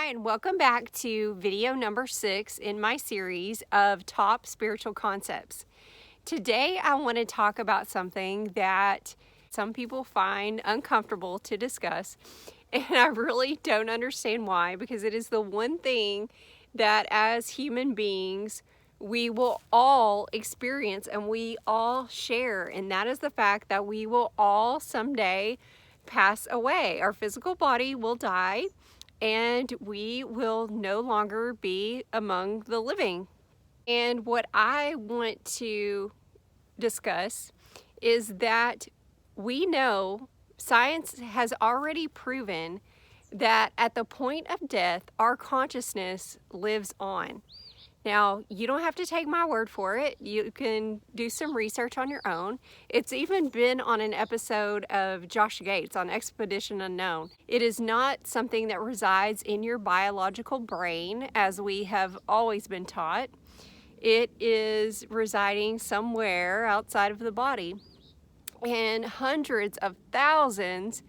and welcome back to video number 6 in my series of top spiritual concepts. Today I want to talk about something that some people find uncomfortable to discuss, and I really don't understand why, because it is the one thing that as human beings we will all experience and we all share, and that is the fact that we will all someday pass away. Our physical body will die and we will no longer be among the living. And what I want to discuss is that we know science has already proven that at the point of death, our consciousness lives on. Now, you don't have to take my word for it. You can do some research on your own. It's even been on an episode of Josh Gates on Expedition Unknown. It is not something that resides in your biological brain, as we have always been taught. It is residing somewhere outside of the body. And hundreds of thousands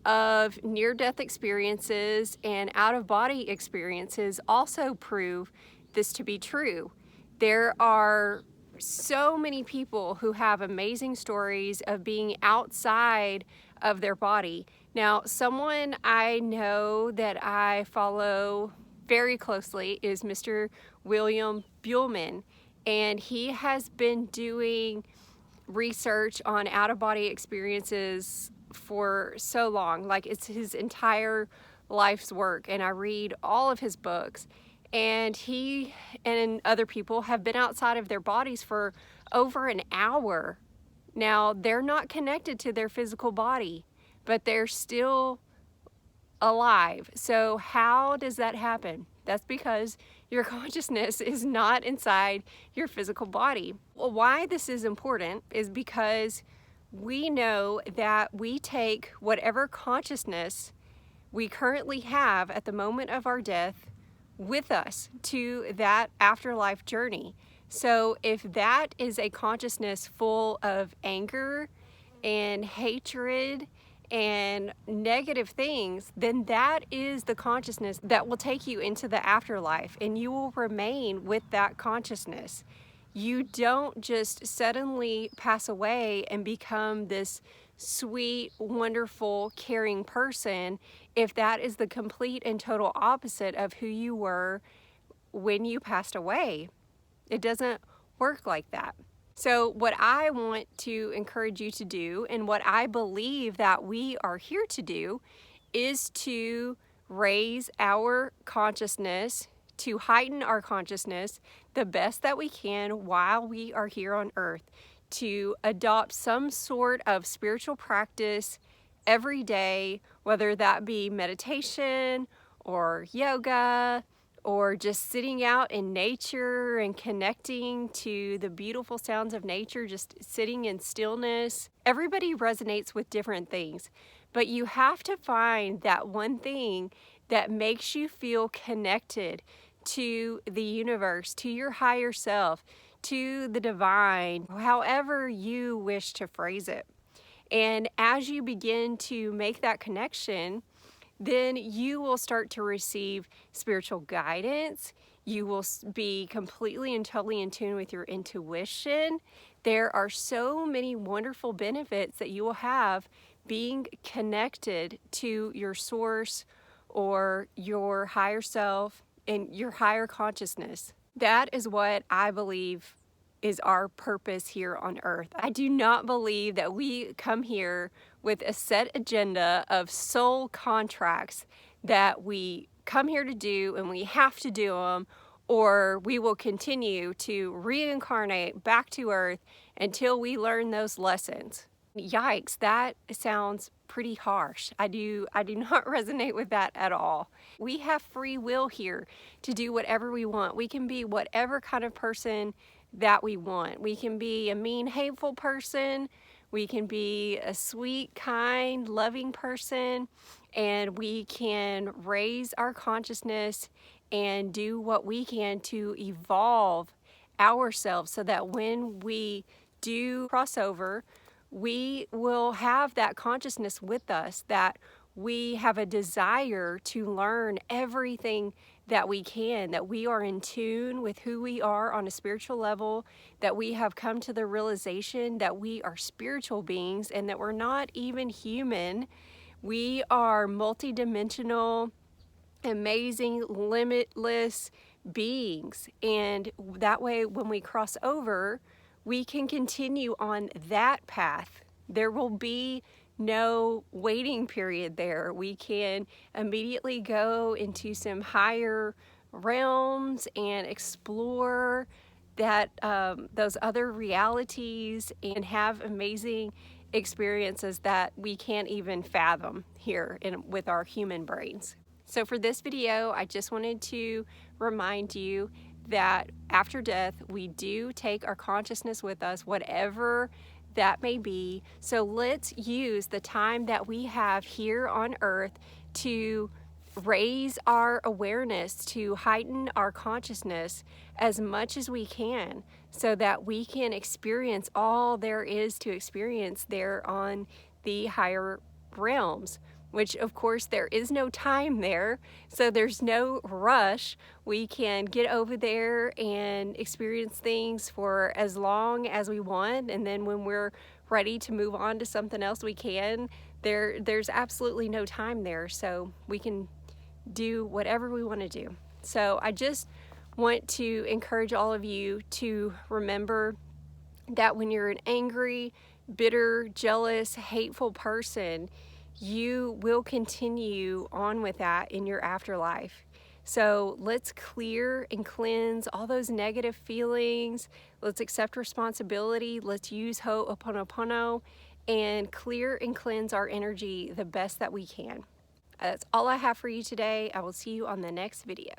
of near-death experiences and out-of-body experiences also prove this to be true. There are so many people who have amazing stories of being outside of their body. Now, someone I know that I follow very closely is Mr. William Buhlman, and he has been doing research on out-of-body experiences for so long. Like, it's his entire life's work, and I read all of his books. And he and other people have been outside of their bodies for over an hour. Now, they're not connected to their physical body, but they're still alive. So how does that happen? That's because your consciousness is not inside your physical body. Well, why this is important is because we know that we take whatever consciousness we currently have at the moment of our death with us to that afterlife journey. So if that is a consciousness full of anger and hatred and negative things, then that is the consciousness that will take you into the afterlife, and you will remain with that consciousness. You don't just suddenly pass away and become this sweet, wonderful, caring person if that is the complete and total opposite of who you were when you passed away. It doesn't work like that. So what I want to encourage you to do, and what I believe that we are here to do, is to raise our consciousness, to heighten our consciousness the best that we can while we are here on earth, to adopt some sort of spiritual practice every day, whether that be meditation or yoga or just sitting out in nature and connecting to the beautiful sounds of nature, just sitting in stillness. Everybody resonates with different things, but you have to find that one thing that makes you feel connected to the universe, to your higher self, to the divine, however you wish to phrase it. And as you begin to make that connection, then you will start to receive spiritual guidance. You will be completely and totally in tune with your intuition. There are so many wonderful benefits that you will have being connected to your source or your higher self and your higher consciousness. That is what I believe is our purpose here on earth. I do not believe that we come here with a set agenda of soul contracts that we come here to do and we have to do them, or we will continue to reincarnate back to earth until we learn those lessons. Yikes, that sounds pretty harsh. I do not resonate with that at all. We have free will here to do whatever we want. We can be whatever kind of person that we want. We can be a mean, hateful person. We can be a sweet, kind, loving person, and we can raise our consciousness and do what we can to evolve ourselves so that when we do cross over, we will have that consciousness with us that we have a desire to learn everything that we can, that we are in tune with who we are on a spiritual level, that we have come to the realization that we are spiritual beings and that we're not even human. We are multidimensional, amazing, limitless beings. And that way, when we cross over, we can continue on that path. There will be no waiting period there. We can immediately go into some higher realms and explore that those other realities and have amazing experiences that we can't even fathom here with our human brains. So for this video, I just wanted to remind you that after death, we do take our consciousness with us, whatever that may be. So let's use the time that we have here on earth to raise our awareness, to heighten our consciousness as much as we can, so that we can experience all there is to experience there on the higher realms, which of course there is no time there, so there's no rush. We can get over there and experience things for as long as we want, and then when we're ready to move on to something else, we can. There's absolutely no time there, so we can do whatever we want to do. So I just want to encourage all of you to remember that when you're an angry, bitter, jealous, hateful person, you will continue on with that in your afterlife. So let's clear and cleanse all those negative feelings. Let's accept responsibility. Let's use Ho'oponopono and clear and cleanse our energy the best that we can. That's all I have for you today. I will see you on the next video.